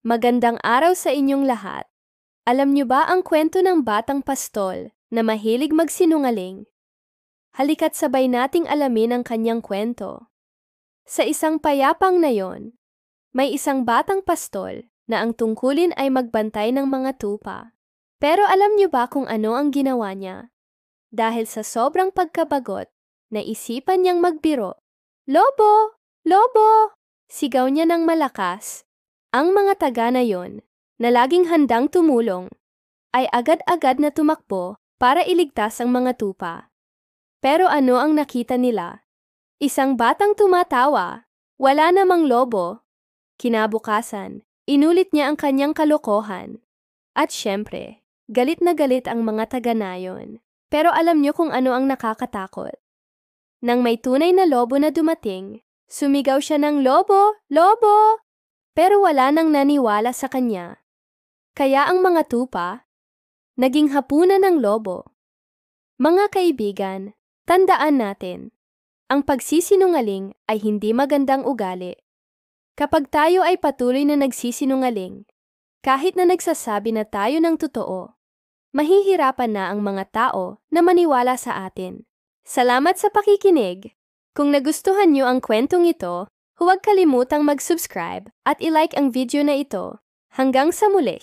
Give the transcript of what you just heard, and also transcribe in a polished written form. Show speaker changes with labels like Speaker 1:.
Speaker 1: Magandang araw sa inyong lahat. Alam niyo ba ang kwento ng batang pastol na mahilig magsinungaling? Halika't sabay nating alamin ang kanyang kwento. Sa isang payapang nayon, may isang batang pastol na ang tungkulin ay magbantay ng mga tupa. Pero alam niyo ba kung ano ang ginawa niya? Dahil sa sobrang pagkabagot, naisipan niyang magbiro. "Lobo! Lobo!" Sigaw niya ng malakas. Ang mga taga na yon, na laging handang tumulong, ay agad-agad na tumakbo para iligtas ang mga tupa. Pero ano ang nakita nila? Isang batang tumatawa. Wala namang lobo. Kinabukasan, inulit niya ang kanyang kalokohan. At syempre, galit na galit ang mga taga na yon. Pero alam niyo kung ano ang nakakatakot? Nang may tunay na lobo na dumating, sumigaw siya ng "Lobo! Lobo!" Pero wala nang naniwala sa kanya. Kaya ang mga tupa, naging hapunan ng lobo. Mga kaibigan, tandaan natin, ang pagsisinungaling ay hindi magandang ugali. Kapag tayo ay patuloy na nagsisinungaling, kahit na nagsasabi na tayo ng totoo, mahihirapan na ang mga tao na maniwala sa atin. Salamat sa pakikinig. Kung nagustuhan niyo ang kwentong ito, huwag kalimutang mag-subscribe at i-like ang video na ito. Hanggang sa muli!